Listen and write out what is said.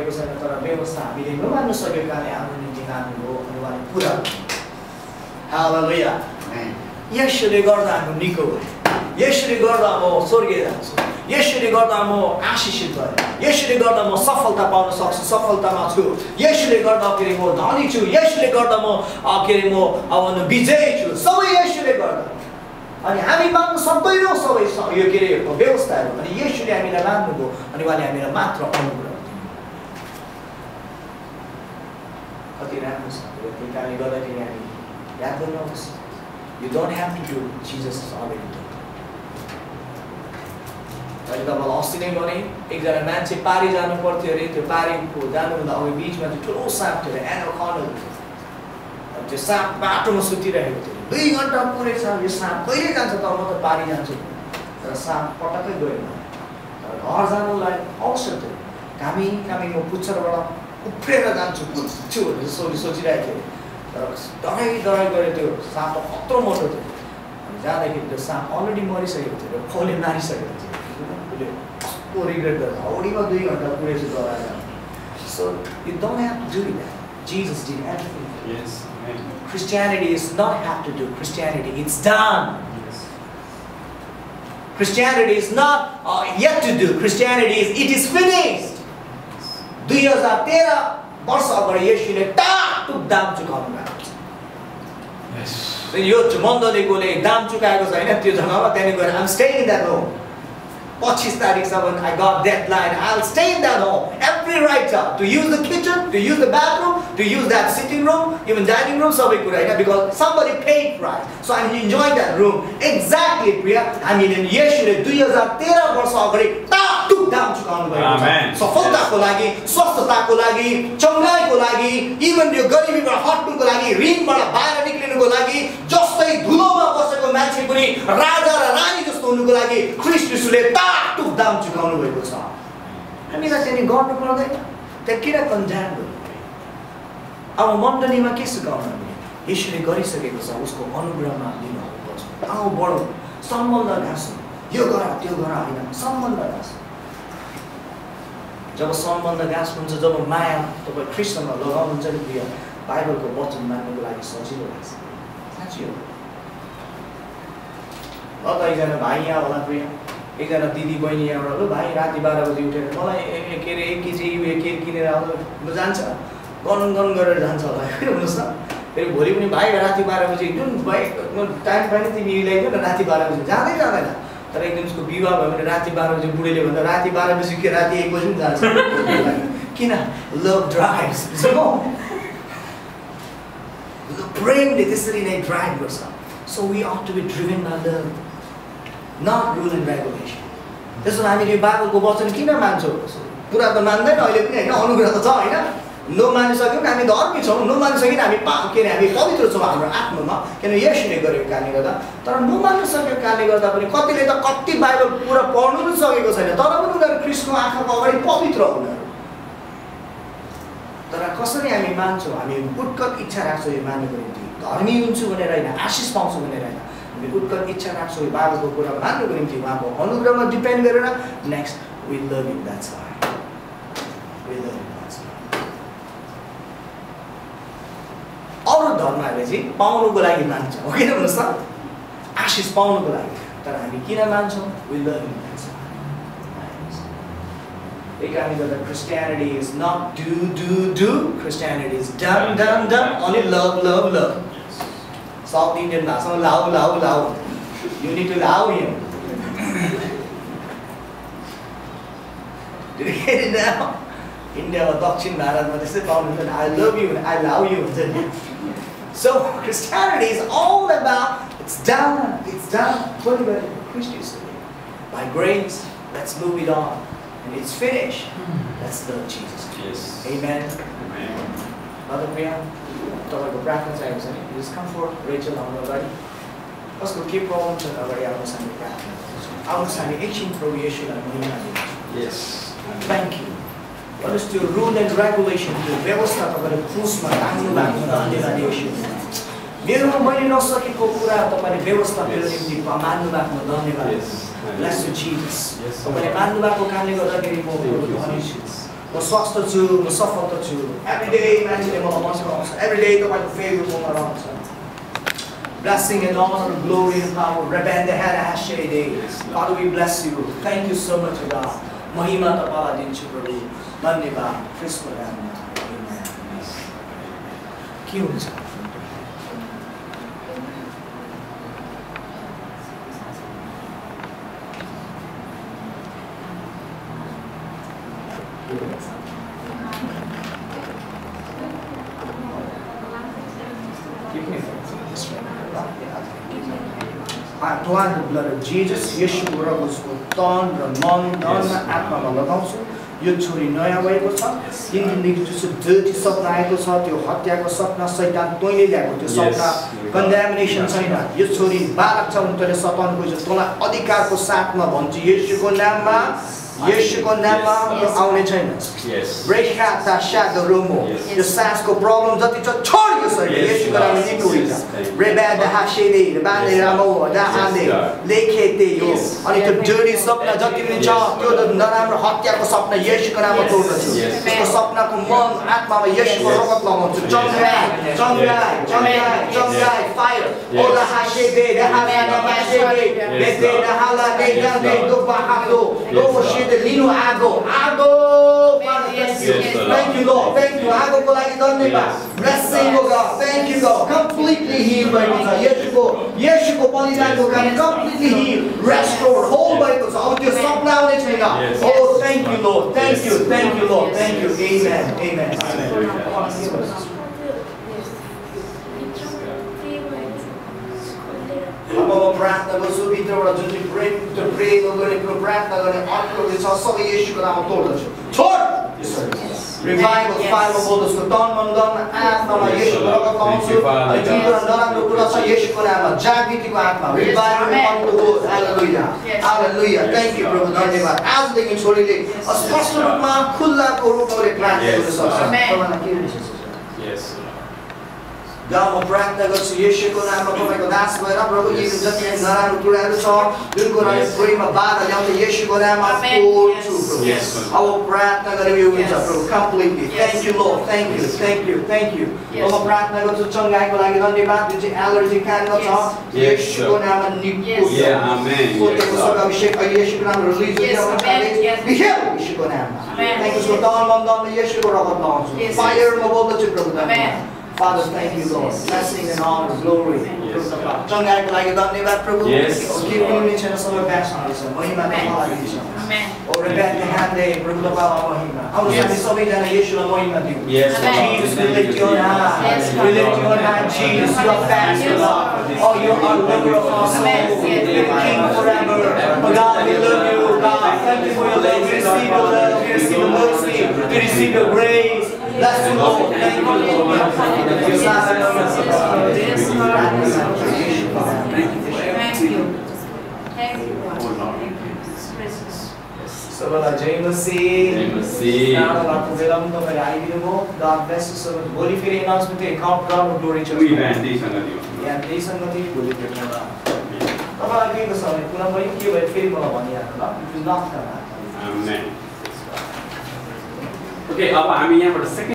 सकेको छैन तर व्यवस्था हामीले नमान्न सकेको कारणले हाम्रो निम्ति मान्नुभयो अनि उहाँले पुरा हालेलुया यसले गर्दा हाम्रो निको भयो यसले गर्दा म स्वर्गीय जान्छु यसले गर्दा म आशिषित भएँ यसले गर्दा म सफलता पाउन सक्छु सफलतामा छु यसले गर्दा के अरे म धनी छु यसले गर्दा म के अरे म अब विजयी छु सबै यसले गर्दा अनि हामी मान्न सक्दैनौँ सबै यो के अरे व्यवस्थाहरू अनि यसले हामीलाई मान्नुभयो अनि उहाँले हामीलाई मात्र अनुग्रह कति राम्रो छ त्यही कारणले गर्दाखेरि हामी याद गर्नुहोस् You don't have to do Jesus has already done. अहिले तपाईँलाई अस्ति नै भने एकजना मान्छे पारी जानु पर्थ्यो अरे त्यो पारीको जानुभन्दा अघि बिचमा चाहिँ ठुलो साँप थियो अरे एनाकोन्डा थियो त्यो साँप बाटोमा सुतिरहेको थियो 2 घन्टा पुरै छ यो साँप कहिले जान्छ त म त पारी जान्छु तर साँप पटक्कै गएन तर घर जानुलाई अवसर थियो कामी म पुच्छरबाट उफ्रेर जान्छु पुच्छु भनेर सोचिरहेको थियो तर डराइ गरे त्यो साँप कत्रो मोटो थियो अनि जाँदाखेरि त्यो साँप अलरेडी मरिसकेको थियो र खोले मारिसकेको थियो उसले कस्तो रिग्रेट गर्छ औडीमा 2 घन्टा पुगेछु डराएर so you don't have to do that Jesus did everything. Yes. Christianity is not have to do. Christianity, it's done. Yes. Christianity is not yet to do. Christianity is it is finished. 2013 वर्ष अगाडि येशूले टाकटुक दाम चुकाउनु भएको छ Yes. यो मण्डलीकोले दाम चुकाएको छैन त्यो जग्गामा त्यहाँ गएर I'm staying in that home 25 तारिखसम्म I got deadline I'll stay in that home every right to use the kitchen to use the bathroom to use that sitting room even dining room सबै कुरा हैन because somebody paid price so I'm enjoying that room exactly प्रिय हामीले येशूले 2013 वर्ष अगाडि टाकटुक दाम चुकाउनु भएको छ सफलताको लागि स्वस्थताको लागि चंगाइको लागि इभन यो गरिबीबाट हट्नुको लागि ऋणबाट बाहिर निक्लिनुको लागि जस्तै धुलोमा बसेको मान्छे पनि राजा र रानी जस्तो हुनुको लागि ख्रीष्ट येशूले टाकटुक दाम चुकाउनु भएको छ हामीलाई चाहिँ गर्नु पर्दैन त्यहाँ किन कन्जाम गर्नु अब मण्डलीमा के सिकाउनु हामीले येशूले गरिसकेको छ उसको अनुग्रहमा लिनु पर्छ आऊ बढौँ सम्बन्ध गाँसौँ यो गर त्यो गर होइन सम्बन्ध गाँसौँ जब सम्बन्ध गाँस हुन्छ जब माया तपाईँ ख्रीष्टसँग लगाउनुहुन्छ नि प्रिय बाइबलको वचन मान्नुको लागि सजिलो लाग्छ साँच्चै हो त एकजना भाइ यहाँ होला प्रिय एकजना दिदी बहिनी यहाँबाट ल भाइ राति 12 बजी उठेर मलाई के अरे 1 केजी केक किनेर आउनु जान्छ गन गरेर जान्छ होला हेर्नुहोस् न फेरि भोलि पनि भाइ राति 12 बजी जुन भाइ टाइम पाइने तिमी मिलाइदियो न राति 12 बजी जाँदैन तर एक दिन उसको विवाह भयो भने राति 12 बजी बुढीले भन्दा राति 12 बजी के राति 1 बजी पनि जान्छ किन लभ ड्राइभ्स प्रेमले त्यसरी नै ड्राइभ गर्छ so we ought to be driven by love not rule and regulation. त्यसो हामीले बाइबलको वचन किन मान्छौँ पुरा त मान्दैन अहिले पनि हैन अनुग्रह त छ हैन नमानिसक्यो भने हामी धर्मी छौँ नमानिसक्यो हामी के अरे हामी पवित्र छौँ हाम्रो आत्मामा किन येशूले गरेको कारणले गर्दा तर नमान्न सकेको कारणले गर्दा पनि कतिले त कति बाइबल पुरा पढ्नु पनि सकेको छैन तर पनि उनीहरू ख्रीष्टको आँखाको अगाडि पवित्र उनीहरू तर कसरी हामी मान्छौँ हामी उत्कट इच्छा राख्छौँ यो मान्नुको निम्ति धर्मी हुन्छु भनेर हैन आशिष पाउँछु भनेर हैन हामी उत्कट इच्छा राख्छौँ यो बाइबलको कुरा मान्नुको निम्ति उहाँको अनुग्रहमा डिपेन्ड गरेर next we love him that's why we love him that's why अरू धर्महरूले चाहिँ पाउनुको लागि मान्छ हो किन भन्नुहोस् त आशिष पाउनुको लागि तर हामी किन मान्छौँ we love him that's why त्यही कारणले गर्दा Christianity is not do Christianity is done only love South Indian भाषामा लाउ you need to allow him do you get it now India मा दक्षिण भारतमा त्यसै पाउनुहुन्छ I love you and I allow you so Christianity is all about it's done what about Christians by grace let's move it on and it's finished let's love Jesus yes amen Mother Priya तपाईको प्रार्थना चाहिएको छ नि please com for Rachel हाम्रो अगाडि कसको के problem छ अगाडि आउनुहोस् हामी प्रार्थना आउनुहोस् हामी एकछिन प्रभु येशूलाई महिमा दिन्छौँ yes thank you what is your rule and regulation त्यो व्यवस्था तपाईले क्रुसमा टाङ्नु भएको धन्यवाद येशू मेरो मैले नसकेको कुरा तपाईले व्यवस्था मेरो निम्ति मान्नु भएको धन्यवाद bless you Jesus तपाईले मान्नु भएको कारणले गर्दाखेरि म धनी छु म स्वस्थ छु म सफल छु एभ्री डे मान्छेले मलाई मन पराउँछ एभ्री डे तपाईको फेभरेट मोमा रहन्छ blessing and honor and glory and power rebende hara hashede Father we bless you thank you so much God महिमा तपाईलाई दिन्छु प्रभु धन्यवाद ख्रीष्टको नाममा आमेन के हुन्छ I apply the blood of Jesus, Yeshua रगतको तन र मन धनमा आत्मामा लगाउँछु यो छोरी नयाँ भएको छ 3 दिनदेखि जस्तो dirty सपना आएको छ त्यो हत्याको सपना शैतान तैँले ल्याएको त्यो सपना कन्डामिनेसन छैन यो छोरी बालक छ भने तैँले सताउनु खोज्छौ तँलाई अधिकारको साथमा भन्छु येशूको नाममा आउने छैन रेखाता शागरोमो यो सासको प्रब्लम जति छ छोड यो शरीर येशूको नाममा निको हुन्छ रेबाद हाशेले बाने रामो दाहाले लेखेते यो अनि त्यो जडी सपना जति पनि छ त्यो नराम्रो हत्याको सपना येशूको नाममा तोड्छु त्यसको सपनाको मन आत्मामा येशूको रगत लगाउँछु चङ्गाई फायर ओला हाशेले दाहाला हाशेले बेते दाहाला देगाले दोबाहालो लोशे Lino Ago, Father, thank you, Lord, thank you, Ago को लागि धन्यवाद, blessing हो God, thank you God, completely healed भएको छ, येशूको बलिदानको कारण completely healed, restored, whole भएको छ, अब त्यो सपना आउने छैन, oh thank you Lord, thank you Lord, thank you, amen. अब म प्रार्थना गर्छु भित्रबाट जुन चाहिँ प्रेम गरेको प्रार्थना गर्ने अटकले छ सबै येशूको नाममा तोड्दछु छोड रिभाइभल फायरमा बोल्दछु तन मन धन आत्मामा येशूको रगत लगाउँछु अनि जुन कुरा नराम्रो कुरा छ येशूको नाममा जागृतिको आत्मा revival unto God hallelujah thank you प्रभु धन्यवाद आजदेखि छोरीले स्पष्ट रूपमा खुल्लाको रूपमा प्रार्थना गर्न सक्छ तपाईलाई के हुन्छ गाउँमा प्रार्थना गर्छु येशूको नाममा तपाईको दास भएर प्रभु यी जति नराम्रो कुराहरू छ जुन कुराले प्रेममा बाधा ल्याउँछ येशूको नाममा तोड्छु प्रभु अब प्रार्थना गरेर यो हुन्छ प्रभु completely thank you lord thank you अब प्रार्थना गर्छु चंगाईको लागि धन्यवाद जुन चाहिँ एलर्जी काण्ड छ येशूको नाममा निको आमेन सोतेको सब अभिषेक येशूको नाममा रिलिज हुन्छ येशूको नाममा थ्यांक यू सो तन मन धन येशूको रगत लगाउँछु फायरमा बोल्दछु प्रभु धन्यवाद Father, thank you, Lord. Blessing and honor, glory. चंगाईको लागि धन्यवाद प्रभु के पनि छैन सबै ब्यास महिमा तपाईलाई दिन्छ आमेन ओ rebecca hande प्रभु तपाईलाई महिमा आउनु हामी सबैजना येशूलाई महिमा दिउँ Jesus we lift your hand Jesus you are fast Lord oh you are lover of our soul King forever oh God we love you God thank you for your love we receive your love we receive your mercy we receive your grace bless you Lord thank you Lord Thank you. सबैलाई जय मसीह नामको बेलामा तपाईले आइदिनु God bless you so much भोलि फेरि announcement count down glory church यहाँ देसँग थिए भोलि भेट्नुला तपाईलाई के छ भने पुनः पनि के भयो फेरि मलाई भनिहाल्नु ल आमेन ओके अब हामी यहाँबाट